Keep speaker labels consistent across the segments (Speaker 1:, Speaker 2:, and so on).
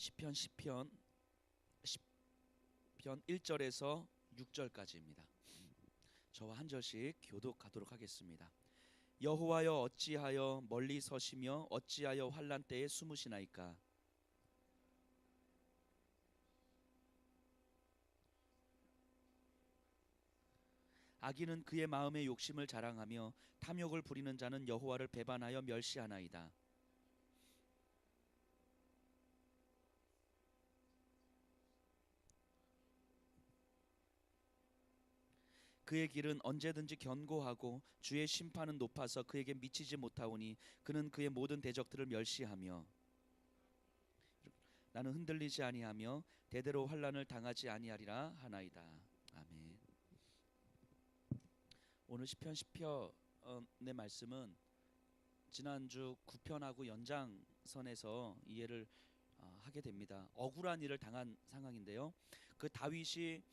Speaker 1: 시편 1절에서 6절까지입니다. 저와 한 절씩 교독하도록 하겠습니다. 여호와여 어찌하여 멀리 서시며 어찌하여 환난 때에 숨으시나이까. 악인은 그의 마음의 욕심을 자랑하며 탐욕을 부리는 자는 여호와를 배반하여 멸시하나이다. 그의 길은 언제든지 견고하고 주의 심판은 높아서 그에게 미치지 못하오니 그는 그의 모든 대적들을 멸시하며 나는 흔들리지 아니하며 대대로 환난을 당하지 아니하리라 하나이다. 아멘. 오늘 시편의 말씀은 지난주 9편하고 연장선에서 이해를 하게 됩니다. 억울한 일을 당한 상황인데요. 그 다윗이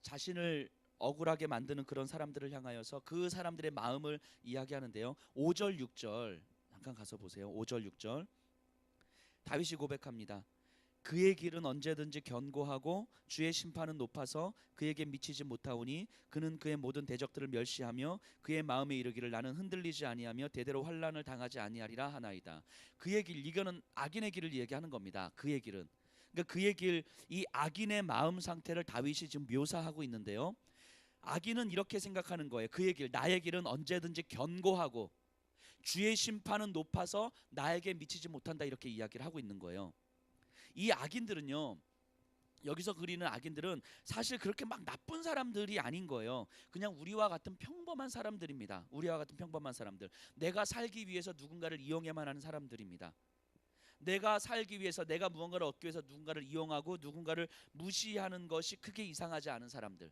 Speaker 1: 자신을 억울하게 만드는 그런 사람들을 향하여서 그 사람들의 마음을 이야기하는데요. 5절 6절 잠깐 가서 보세요. 5절 6절 다윗이 고백합니다. 그의 길은 언제든지 견고하고 주의 심판은 높아서 그에게 미치지 못하오니 그는 그의 모든 대적들을 멸시하며 그의 마음에 이르기를 나는 흔들리지 아니하며 대대로 환난을 당하지 아니하리라 하나이다. 그의 길, 이거는 악인의 길을 얘기하는 겁니다. 그의 길은, 그러니까 그의 길, 이 악인의 마음 상태를 다윗이 지금 묘사하고 있는데요. 악인은 이렇게 생각하는 거예요. 그의 길, 나의 길은 언제든지 견고하고 주의 심판은 높아서 나에게 미치지 못한다, 이렇게 이야기를 하고 있는 거예요. 이 악인들은요, 여기서 그리는 악인들은 사실 그렇게 막 나쁜 사람들이 아닌 거예요. 그냥 우리와 같은 평범한 사람들입니다. 우리와 같은 평범한 사람들, 내가 살기 위해서 누군가를 이용해만 하는 사람들입니다. 내가 살기 위해서, 내가 무언가를 얻기 위해서 누군가를 이용하고 누군가를 무시하는 것이 크게 이상하지 않은 사람들,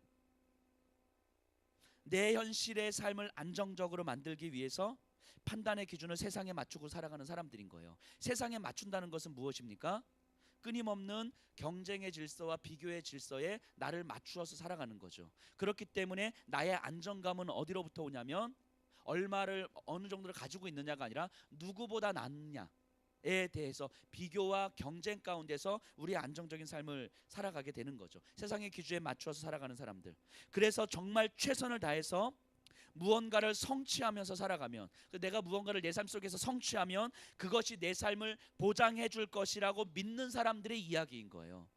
Speaker 1: 내 현실의 삶을 안정적으로 만들기 위해서 판단의 기준을 세상에 맞추고 살아가는 사람들인 거예요. 세상에 맞춘다는 것은 무엇입니까? 끊임없는 경쟁의 질서와 비교의 질서에 나를 맞추어서 살아가는 거죠. 그렇기 때문에 나의 안정감은 어디로부터 오냐면 얼마를, 어느 정도를 가지고 있느냐가 아니라 누구보다 낫느냐에 대해서 비교와 경쟁 가운데서 우리의 안정적인 삶을 살아가게 되는 거죠. 세상의 기준에 맞추어서 살아가는 사람들. 그래서 정말 최선을 다해서 무언가를 성취하면서 살아가면, 내가 무언가를 내 삶 속에서 성취하면 그것이 내 삶을 보장해 줄 것이라고 믿는 사람들의 이야기인 거예요.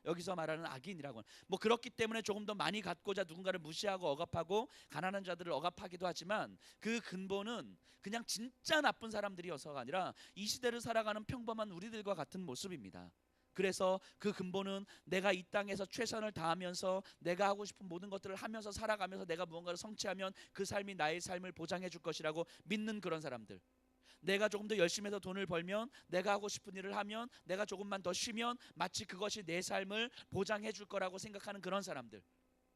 Speaker 1: 여기서 말하는 악인이라고는, 뭐 그렇기 때문에 조금 더 많이 갖고자 누군가를 무시하고 억압하고 가난한 자들을 억압하기도 하지만 그 근본은 그냥 진짜 나쁜 사람들이어서가 아니라 이 시대를 살아가는 평범한 우리들과 같은 모습입니다. 그래서 그 근본은 내가 이 땅에서 최선을 다하면서 내가 하고 싶은 모든 것들을 하면서 살아가면서 내가 무언가를 성취하면 그 삶이 나의 삶을 보장해 줄 것이라고 믿는 그런 사람들, 내가 조금 더 열심히 해서 돈을 벌면, 내가 하고 싶은 일을 하면, 내가 조금만 더 쉬면 마치 그것이 내 삶을 보장해 줄 거라고 생각하는 그런 사람들,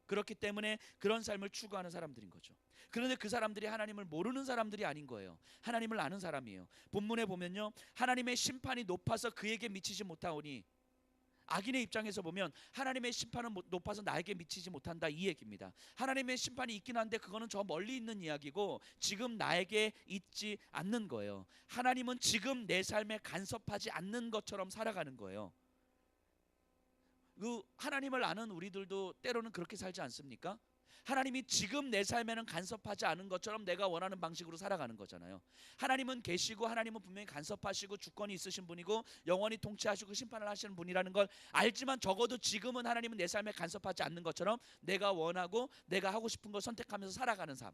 Speaker 1: 그렇기 때문에 그런 삶을 추구하는 사람들인 거죠. 그런데 그 사람들이 하나님을 모르는 사람들이 아닌 거예요. 하나님을 아는 사람이에요. 본문에 보면요, 하나님의 심판이 높아서 그에게 미치지 못하오니, 악인의 입장에서 보면 하나님의 심판은 높아서 나에게 미치지 못한다, 이 얘기입니다. 하나님의 심판이 있긴 한데 그거는 저 멀리 있는 이야기고 지금 나에게 있지 않는 거예요. 하나님은 지금 내 삶에 간섭하지 않는 것처럼 살아가는 거예요. 그 하나님을 아는 우리들도 때로는 그렇게 살지 않습니까? 하나님이 지금 내 삶에는 간섭하지 않은 것처럼 내가 원하는 방식으로 살아가는 거잖아요. 하나님은 계시고 하나님은 분명히 간섭하시고 주권이 있으신 분이고 영원히 통치하시고 심판을 하시는 분이라는 걸 알지만 적어도 지금은 하나님은 내 삶에 간섭하지 않는 것처럼 내가 원하고 내가 하고 싶은 걸 선택하면서 살아가는 삶.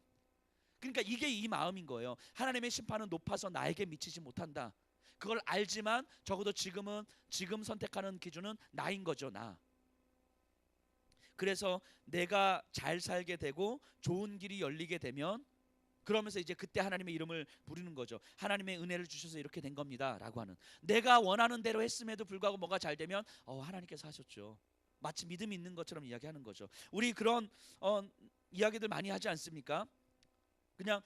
Speaker 1: 그러니까 이게 이 마음인 거예요. 하나님의 심판은 높아서 나에게 미치지 못한다. 그걸 알지만 적어도 지금 선택하는 기준은 나인 거죠, 나. 그래서 내가 잘 살게 되고 좋은 길이 열리게 되면, 그러면서 이제 그때 하나님의 이름을 부르는 거죠. 하나님의 은혜를 주셔서 이렇게 된 겁니다 라고 하는, 내가 원하는 대로 했음에도 불구하고 뭐가 잘 되면 하나님께서 하셨죠, 마치 믿음이 있는 것처럼 이야기하는 거죠. 우리 그런 이야기들 많이 하지 않습니까? 그냥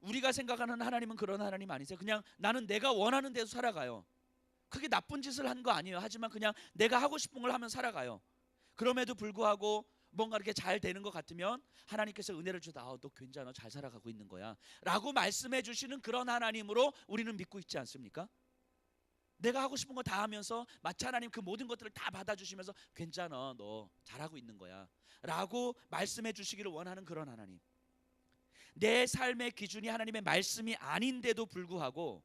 Speaker 1: 우리가 생각하는 하나님은 그런 하나님 아니세요? 그냥 나는 내가 원하는 대로 살아가요. 크게 나쁜 짓을 한 거 아니에요. 하지만 그냥 내가 하고 싶은 걸 하면 살아가요. 그럼에도 불구하고 뭔가 이렇게 잘 되는 것 같으면 하나님께서 은혜를 주다, 너 괜찮아, 잘 살아가고 있는 거야 라고 말씀해 주시는 그런 하나님으로 우리는 믿고 있지 않습니까? 내가 하고 싶은 거 다 하면서 마치 하나님 그 모든 것들을 다 받아주시면서 괜찮아, 너 잘하고 있는 거야 라고 말씀해 주시기를 원하는 그런 하나님. 내 삶의 기준이 하나님의 말씀이 아닌데도 불구하고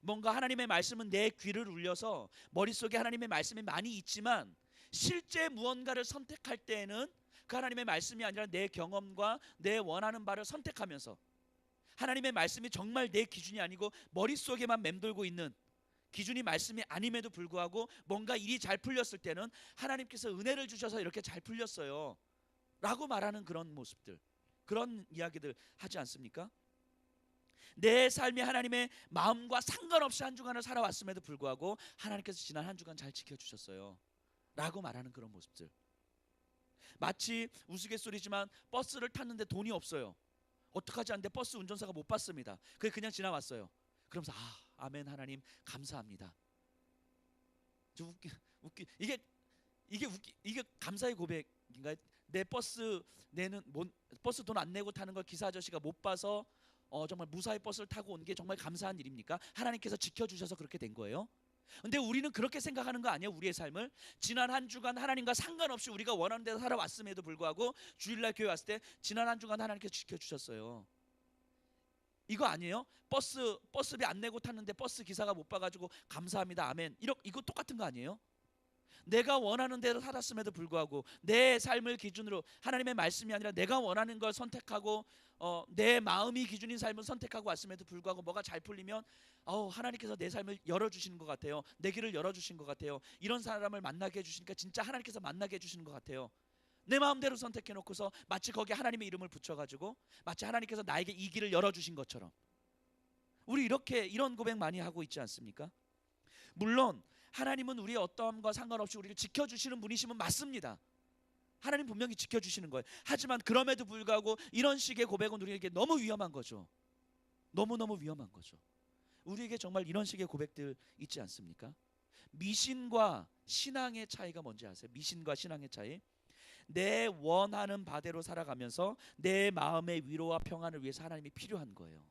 Speaker 1: 뭔가 하나님의 말씀은 내 귀를 울려서 머릿속에 하나님의 말씀이 많이 있지만 실제 무언가를 선택할 때에는 그 하나님의 말씀이 아니라 내 경험과 내 원하는 바를 선택하면서 하나님의 말씀이 정말 내 기준이 아니고 머릿속에만 맴돌고 있는 기준이 말씀이 아님에도 불구하고 뭔가 일이 잘 풀렸을 때는 하나님께서 은혜를 주셔서 이렇게 잘 풀렸어요 라고 말하는 그런 모습들, 그런 이야기들 하지 않습니까? 내 삶이 하나님의 마음과 상관없이 한 주간을 살아왔음에도 불구하고 하나님께서 지난 한 주간 잘 지켜주셨어요 라고 말하는 그런 모습들. 마치 우스갯소리지만 버스를 탔는데 돈이 없어요. 어떡하지 않는데 버스 운전사가 못 받습니다. 그냥 지나왔어요. 그러면서 아멘 하나님 감사합니다. 이게 감사의 고백인가요? 내 버스 버스 돈 안 내고 타는 걸 기사 아저씨가 못 봐서 정말 무사히 버스를 타고 온 게 정말 감사한 일입니까? 하나님께서 지켜주셔서 그렇게 된 거예요. 근데 우리는 그렇게 생각하는 거 아니에요? 우리의 삶을 지난 한 주간 하나님과 상관없이 우리가 원하는 데서 살아왔음에도 불구하고 주일날 교회 왔을 때 지난 한 주간 하나님께서 지켜주셨어요. 이거 아니에요? 버스비 안 내고 탔는데 버스 기사가 못 봐가지고 감사합니다 아멘, 이거 똑같은 거 아니에요? 내가 원하는 대로 살았음에도 불구하고 내 삶을 기준으로 하나님의 말씀이 아니라 내가 원하는 걸 선택하고 내 마음이 기준인 삶을 선택하고 왔음에도 불구하고 뭐가 잘 풀리면 하나님께서 내 삶을 열어주시는 것 같아요. 내 길을 열어주신 것 같아요. 이런 사람을 만나게 해주시니까 진짜 하나님께서 만나게 해주시는 것 같아요. 내 마음대로 선택해놓고서 마치 거기에 하나님의 이름을 붙여가지고 마치 하나님께서 나에게 이 길을 열어주신 것처럼 우리 이런 고백 많이 하고 있지 않습니까? 물론 하나님은 우리의 어떠함과 상관없이 우리를 지켜주시는 분이시면 맞습니다. 하나님 분명히 지켜주시는 거예요. 하지만 그럼에도 불구하고 이런 식의 고백은 우리에게 너무 위험한 거죠. 너무너무 위험한 거죠. 우리에게 정말 이런 식의 고백들 있지 않습니까? 미신과 신앙의 차이가 뭔지 아세요? 미신과 신앙의 차이. 내 원하는 바대로 살아가면서 내 마음의 위로와 평안을 위해서 하나님이 필요한 거예요.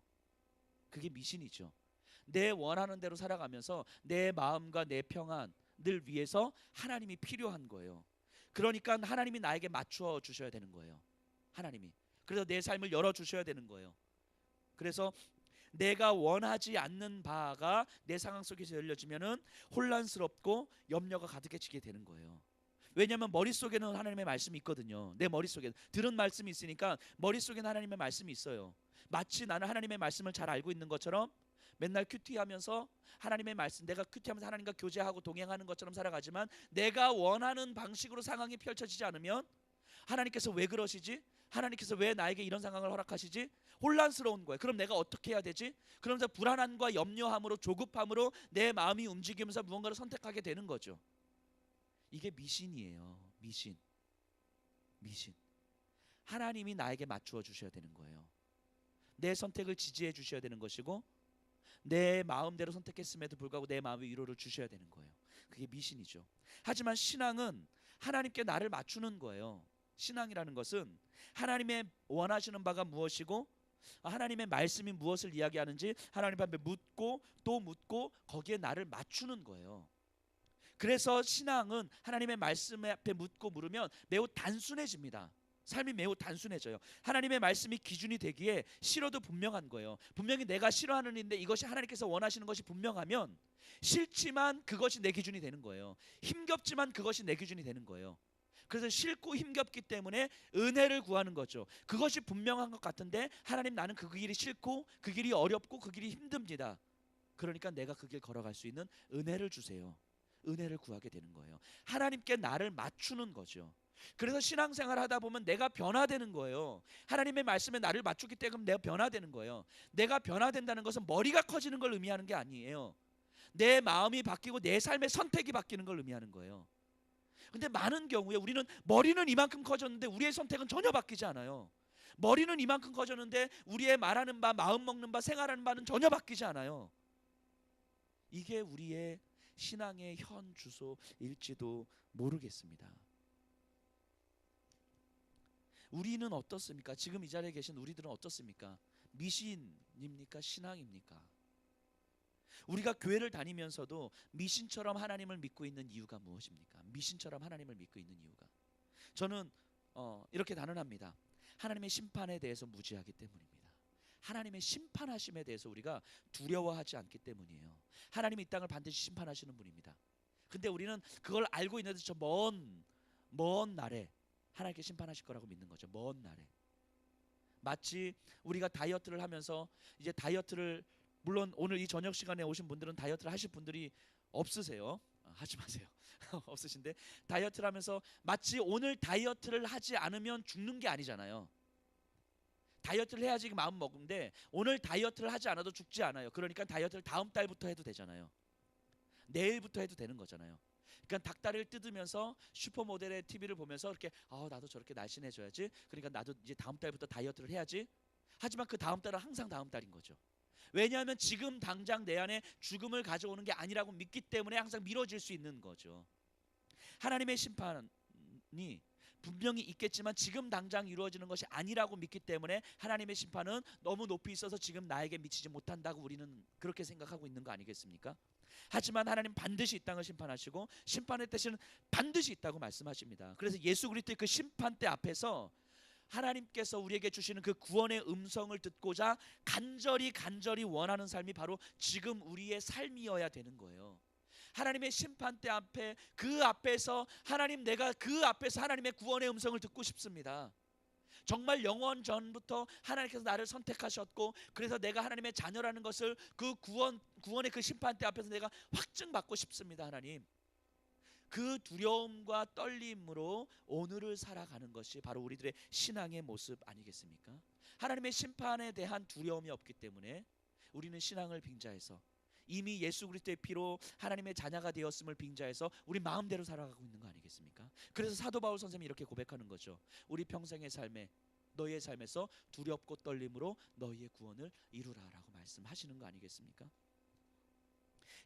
Speaker 1: 그게 미신이죠. 내 원하는 대로 살아가면서 내 마음과 내 평안을 위해서 하나님이 필요한 거예요. 그러니까 하나님이 나에게 맞추어 주셔야 되는 거예요. 하나님이. 그래서 내 삶을 열어주셔야 되는 거예요. 그래서 내가 원하지 않는 바가 내 상황 속에서 열려지면은 혼란스럽고 염려가 가득해지게 되는 거예요. 왜냐하면 머릿속에는 하나님의 말씀이 있거든요. 내 머릿속에 들은 말씀이 있으니까 머릿속에는 하나님의 말씀이 있어요. 마치 나는 하나님의 말씀을 잘 알고 있는 것처럼 맨날 큐티하면서 하나님의 말씀, 내가 큐티하면서 하나님과 교제하고 동행하는 것처럼 살아가지만 내가 원하는 방식으로 상황이 펼쳐지지 않으면 하나님께서 왜 그러시지? 하나님께서 왜 나에게 이런 상황을 허락하시지? 혼란스러운 거예요. 그럼 내가 어떻게 해야 되지? 그러면서 불안함과 염려함으로 조급함으로 내 마음이 움직이면서 무언가를 선택하게 되는 거죠. 이게 미신이에요. 미신. 하나님이 나에게 맞추어 주셔야 되는 거예요. 내 선택을 지지해 주셔야 되는 것이고 내 마음대로 선택했음에도 불구하고 내 마음의 위로를 주셔야 되는 거예요. 그게 미신이죠. 하지만 신앙은 하나님께 나를 맞추는 거예요. 신앙이라는 것은 하나님의 원하시는 바가 무엇이고 하나님의 말씀이 무엇을 이야기하는지 하나님 앞에 묻고 또 묻고 거기에 나를 맞추는 거예요. 그래서 신앙은 하나님의 말씀 앞에 묻고 물으면 매우 단순해집니다. 삶이 매우 단순해져요. 하나님의 말씀이 기준이 되기에 싫어도 분명한 거예요. 분명히 내가 싫어하는 일인데 이것이 하나님께서 원하시는 것이 분명하면 싫지만 그것이 내 기준이 되는 거예요. 힘겹지만 그것이 내 기준이 되는 거예요. 그래서 싫고 힘겹기 때문에 은혜를 구하는 거죠. 그것이 분명한 것 같은데 하나님 나는 그 길이 싫고 그 길이 어렵고 그 길이 힘듭니다. 그러니까 내가 그 길 걸어갈 수 있는 은혜를 주세요. 은혜를 구하게 되는 거예요. 하나님께 나를 맞추는 거죠. 그래서 신앙생활 하다 보면 내가 변화되는 거예요. 하나님의 말씀에 나를 맞추기 때문에 내가 변화되는 거예요. 내가 변화된다는 것은 머리가 커지는 걸 의미하는 게 아니에요. 내 마음이 바뀌고 내 삶의 선택이 바뀌는 걸 의미하는 거예요. 근데 많은 경우에 우리는 머리는 이만큼 커졌는데 우리의 선택은 전혀 바뀌지 않아요. 머리는 이만큼 커졌는데 우리의 말하는 바, 마음 먹는 바, 생활하는 바는 전혀 바뀌지 않아요. 이게 우리의 신앙의 현 주소일지도 모르겠습니다. 우리는 어떻습니까? 지금 이 자리에 계신 우리들은 어떻습니까? 미신입니까? 신앙입니까? 우리가 교회를 다니면서도 미신처럼 하나님을 믿고 있는 이유가 무엇입니까? 미신처럼 하나님을 믿고 있는 이유가, 저는 이렇게 단언합니다. 하나님의 심판에 대해서 무지하기 때문입니다. 하나님의 심판하심에 대해서 우리가 두려워하지 않기 때문이에요. 하나님이 이 땅을 반드시 심판하시는 분입니다. 근데 우리는 그걸 알고 있는데 저 먼 날에 하나님께 심판하실 거라고 믿는 거죠. 먼 날에. 마치 우리가 다이어트를 하면서 이제 다이어트를, 물론 오늘 이 저녁 시간에 오신 분들은 다이어트를 하실 분들이 없으세요. 하지 마세요. 없으신데, 다이어트를 하면서 마치 오늘 다이어트를 하지 않으면 죽는 게 아니잖아요. 다이어트를 해야지 마음 먹는데 오늘 다이어트를 하지 않아도 죽지 않아요. 그러니까 다이어트를 다음 달부터 해도 되잖아요. 내일부터 해도 되는 거잖아요. 그러니까 닭다리를 뜯으면서 슈퍼모델의 TV를 보면서 이렇게 나도 저렇게 날씬해져야지. 그러니까 나도 이제 다음 달부터 다이어트를 해야지. 하지만 그 다음 달은 항상 다음 달인 거죠. 왜냐하면 지금 당장 내 안에 죽음을 가져오는 게 아니라고 믿기 때문에 항상 미뤄질 수 있는 거죠. 하나님의 심판이 분명히 있겠지만 지금 당장 이루어지는 것이 아니라고 믿기 때문에 하나님의 심판은 너무 높이 있어서 지금 나에게 미치지 못한다고 우리는 그렇게 생각하고 있는 거 아니겠습니까? 하지만 하나님 반드시 이 땅을 심판하시고 심판의 때는 반드시 있다고 말씀하십니다. 그래서 예수 그리스도의 그 심판대 앞에서 하나님께서 우리에게 주시는 그 구원의 음성을 듣고자 간절히 원하는 삶이 바로 지금 우리의 삶이어야 되는 거예요. 하나님의 심판대 앞에, 그 앞에서 하나님, 내가 그 앞에서 하나님의 구원의 음성을 듣고 싶습니다. 정말 영원 전부터 하나님께서 나를 선택하셨고, 그래서 내가 하나님의 자녀라는 것을 그 구원의 그 심판대 앞에서 내가 확증받고 싶습니다. 하나님, 그 두려움과 떨림으로 오늘을 살아가는 것이 바로 우리들의 신앙의 모습 아니겠습니까? 하나님의 심판에 대한 두려움이 없기 때문에 우리는 신앙을 빙자해서 이미 예수 그리스도의 피로 하나님의 자녀가 되었음을 빙자해서 우리 마음대로 살아가고 있는 거 아니겠습니까? 그래서 사도 바울 선생님이 이렇게 고백하는 거죠. 우리 평생의 삶에, 너희의 삶에서 두렵고 떨림으로 너희의 구원을 이루라라고 말씀하시는 거 아니겠습니까?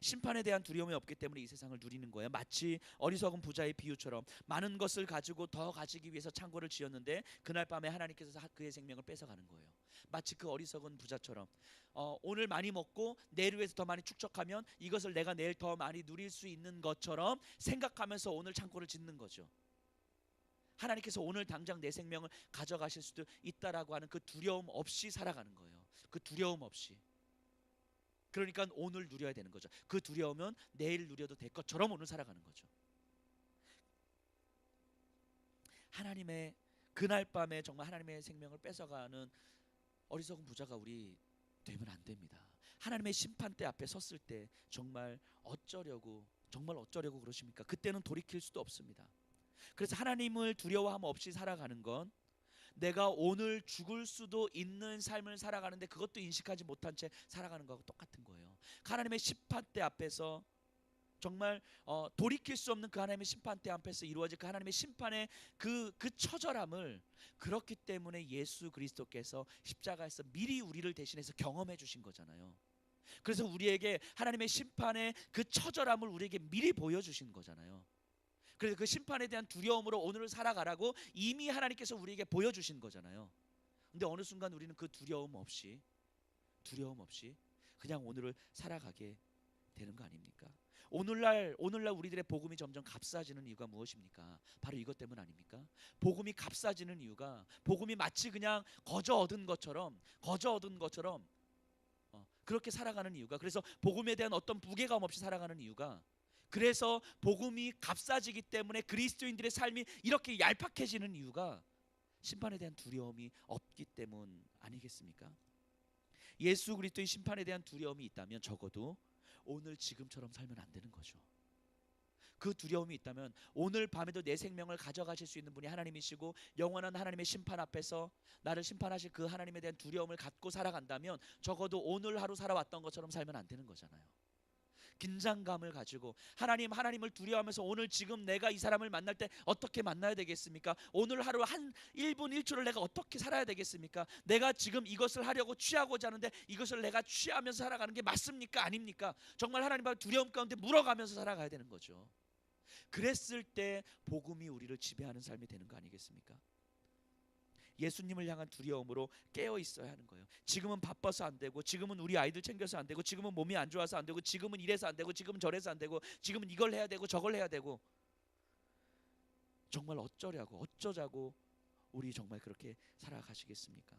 Speaker 1: 심판에 대한 두려움이 없기 때문에 이 세상을 누리는 거예요. 마치 어리석은 부자의 비유처럼 많은 것을 가지고 더 가지기 위해서 창고를 지었는데 그날 밤에 하나님께서 그의 생명을 뺏어가는 거예요. 마치 그 어리석은 부자처럼 오늘 많이 먹고 내일 위해서 더 많이 축적하면 이것을 내가 내일 더 많이 누릴 수 있는 것처럼 생각하면서 오늘 창고를 짓는 거죠. 하나님께서 오늘 당장 내 생명을 가져가실 수도 있다라고 하는 그 두려움 없이 살아가는 거예요. 그 두려움 없이. 그러니까 오늘 누려야 되는 거죠. 그 두려움은 내일 누려도 될 것처럼 오늘 살아가는 거죠. 하나님의 그날 밤에 정말 하나님의 생명을 뺏어가는 어리석은 부자가 우리 되면 안 됩니다. 하나님의 심판대 앞에 섰을 때 정말 어쩌려고 그러십니까? 그때는 돌이킬 수도 없습니다. 그래서 하나님을 두려워함 없이 살아가는 건 내가 오늘 죽을 수도 있는 삶을 살아가는데 그것도 인식하지 못한 채 살아가는 거하고 똑같은 거예요. 하나님의 심판대 앞에서 정말 돌이킬 수 없는 그 하나님의 심판대 앞에서 이루어질 그 하나님의 심판의 그 처절함을, 그렇기 때문에 예수 그리스도께서 십자가에서 미리 우리를 대신해서 경험해 주신 거잖아요. 그래서 우리에게 하나님의 심판의 그 처절함을 우리에게 미리 보여주신 거잖아요. 그래서 그 심판에 대한 두려움으로 오늘을 살아가라고 이미 하나님께서 우리에게 보여주신 거잖아요. 근데 어느 순간 우리는 그 두려움 없이 그냥 오늘을 살아가게 되는 거 아닙니까? 오늘날 우리들의 복음이 점점 값싸지는 이유가 무엇입니까? 바로 이것 때문 아닙니까? 복음이 값싸지는 이유가, 복음이 마치 그냥 거저 얻은 것처럼 그렇게 살아가는 이유가, 그래서 복음에 대한 어떤 무게감 없이 살아가는 이유가, 그래서 복음이 값싸지기 때문에 그리스도인들의 삶이 이렇게 얄팍해지는 이유가 심판에 대한 두려움이 없기 때문 아니겠습니까? 예수 그리스도의 심판에 대한 두려움이 있다면 적어도 오늘 지금처럼 살면 안 되는 거죠. 그 두려움이 있다면 오늘 밤에도 내 생명을 가져가실 수 있는 분이 하나님이시고 영원한 하나님의 심판 앞에서 나를 심판하실 그 하나님에 대한 두려움을 갖고 살아간다면 적어도 오늘 하루 살아왔던 것처럼 살면 안 되는 거잖아요. 긴장감을 가지고 하나님을 두려워하면서 오늘 지금 내가 이 사람을 만날 때 어떻게 만나야 되겠습니까? 오늘 하루 한 1분 1초를 내가 어떻게 살아야 되겠습니까? 내가 지금 이것을 하려고 취하고자 하는데 이것을 내가 취하면서 살아가는 게 맞습니까? 아닙니까? 정말 하나님 앞에 두려움 가운데 물어가면서 살아가야 되는 거죠. 그랬을 때 복음이 우리를 지배하는 삶이 되는 거 아니겠습니까? 예수님을 향한 두려움으로 깨어 있어야 하는 거예요. 지금은 바빠서 안 되고, 지금은 우리 아이들 챙겨서 안 되고, 지금은 몸이 안 좋아서 안 되고, 지금은 이래서 안 되고, 지금은 저래서 안 되고, 지금은 이걸 해야 되고 저걸 해야 되고, 정말 어쩌려고 어쩌자고 우리 정말 그렇게 살아가시겠습니까?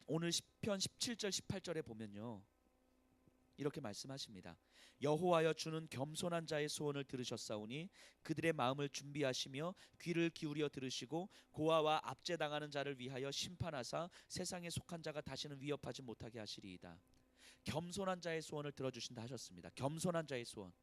Speaker 1: 오늘 시편 17절 18절에 보면요, 이렇게 말씀하십니다. 여호와여, 주는 겸손한 자의 소원을 들으셨사오니 그들의 마음을 준비하시며 귀를 기울여 들으시고 고아와 압제당하는 자를 위하여 심판하사 세상에 속한 자가 다시는 위협하지 못하게 하시리이다. 겸손한 자의 소원을 들어주신다 하셨습니다. 겸손한 자의 소원.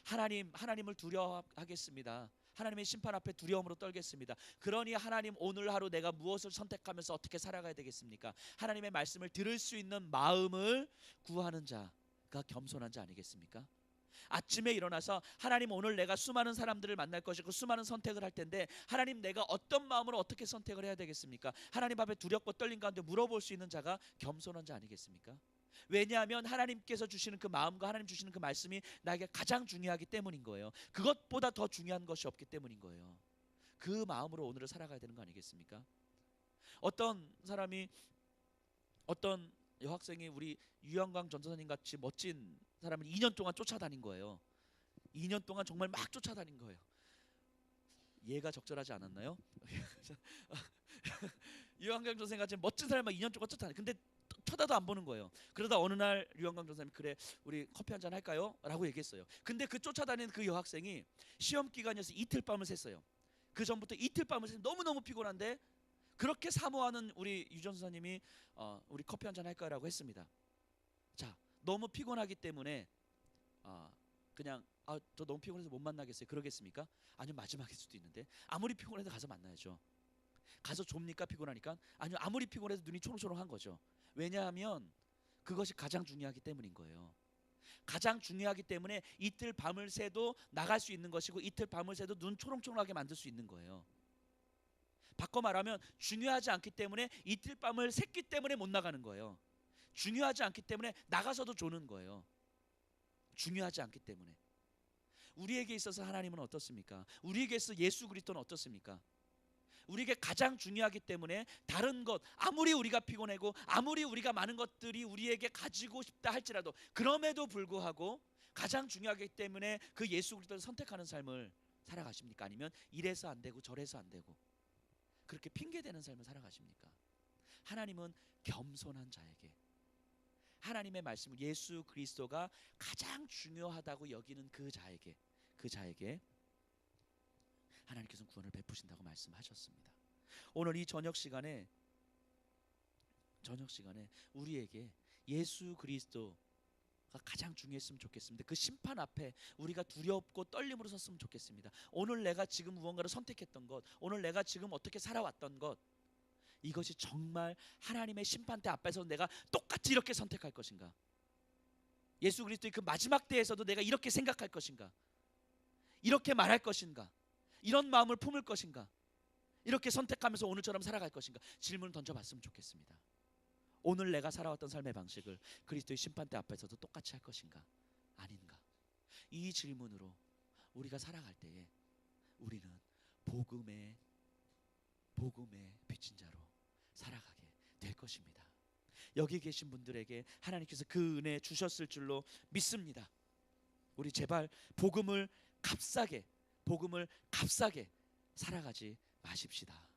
Speaker 1: 하나님을 두려워하겠습니다. 하나님의 심판 앞에 두려움으로 떨겠습니다. 그러니 하나님, 오늘 하루 내가 무엇을 선택하면서 어떻게 살아가야 되겠습니까? 하나님의 말씀을 들을 수 있는 마음을 구하는 자가 겸손한 자 아니겠습니까? 아침에 일어나서 하나님, 오늘 내가 수많은 사람들을 만날 것이고 수많은 선택을 할 텐데 하나님, 내가 어떤 마음으로 어떻게 선택을 해야 되겠습니까? 하나님 앞에 두렵고 떨린 가운데 물어볼 수 있는 자가 겸손한 자 아니겠습니까? 왜냐하면 하나님께서 주시는 그 마음과 하나님 주시는 그 말씀이 나에게 가장 중요하기 때문인 거예요. 그것보다 더 중요한 것이 없기 때문인 거예요. 그 마음으로 오늘을 살아가야 되는 거 아니겠습니까? 어떤 여학생이 우리 유영광 전도사님 같이 멋진 사람을 2년 동안 쫓아다닌 거예요. 2년 동안 정말 막 쫓아다닌 거예요. 얘가 적절하지 않았나요? 유영광 전도사님 같이 멋진 사람을 2년 동안 쫓아다니. 근데 쳐다도 안 보는 거예요. 그러다 어느 날 유영광 전도사님이, 그래 우리 커피 한잔 할까요? 라고 얘기했어요. 근데 그 쫓아다니는 그 여학생이 시험 기간이어서 이틀 밤을 샜어요. 그 전부터 이틀 밤을 새서 너무너무 피곤한데 그렇게 사모하는 우리 유 전도사님이 우리 커피 한잔 할까요? 라고 했습니다. 자, 너무 피곤하기 때문에 그냥 저 너무 피곤해서 못 만나겠어요, 그러겠습니까? 아니요, 마지막일 수도 있는데 아무리 피곤해도 가서 만나야죠. 가서 좁니까, 피곤하니까? 아니요, 아무리 피곤해도 눈이 초롱초롱한 거죠. 왜냐하면 그것이 가장 중요하기 때문인 거예요. 가장 중요하기 때문에 이틀 밤을 새도 나갈 수 있는 것이고, 이틀 밤을 새도 눈 초롱초롱하게 만들 수 있는 거예요. 바꿔 말하면 중요하지 않기 때문에 이틀 밤을 샜기 때문에 못 나가는 거예요. 중요하지 않기 때문에 나가서도 조는 거예요. 중요하지 않기 때문에. 우리에게 있어서 하나님은 어떻습니까? 우리에게 있어서 예수 그리스도는 어떻습니까? 우리에게 가장 중요하기 때문에 다른 것, 아무리 우리가 피곤하고 아무리 우리가 많은 것들이 우리에게 가지고 싶다 할지라도, 그럼에도 불구하고 가장 중요하기 때문에 그 예수 그리스도를 선택하는 삶을 살아가십니까? 아니면 이래서 안 되고 저래서 안 되고 그렇게 핑계대는 삶을 살아가십니까? 하나님은 겸손한 자에게, 하나님의 말씀, 예수 그리스도가 가장 중요하다고 여기는 그 자에게 하나님께서는 구원을 베푸신다고 말씀하셨습니다. 오늘 이 저녁 시간에 우리에게 예수 그리스도가 가장 중요했으면 좋겠습니다. 그 심판 앞에 우리가 두렵고 떨림으로 섰으면 좋겠습니다. 오늘 내가 지금 무언가를 선택했던 것, 오늘 내가 지금 어떻게 살아왔던 것, 이것이 정말 하나님의 심판대 앞에서 내가 똑같이 이렇게 선택할 것인가? 예수 그리스도의 그 마지막 때에서도 내가 이렇게 생각할 것인가? 이렇게 말할 것인가? 이런 마음을 품을 것인가? 이렇게 선택하면서 오늘처럼 살아갈 것인가? 질문을 던져봤으면 좋겠습니다. 오늘 내가 살아왔던 삶의 방식을 그리스도의 심판대 앞에서도 똑같이 할 것인가? 아닌가? 이 질문으로 우리가 살아갈 때에 우리는 복음의 빚진 자로 살아가게 될 것입니다. 여기 계신 분들에게 하나님께서 그 은혜 주셨을 줄로 믿습니다. 우리 제발 복음을 값싸게 살아가지 마십시다.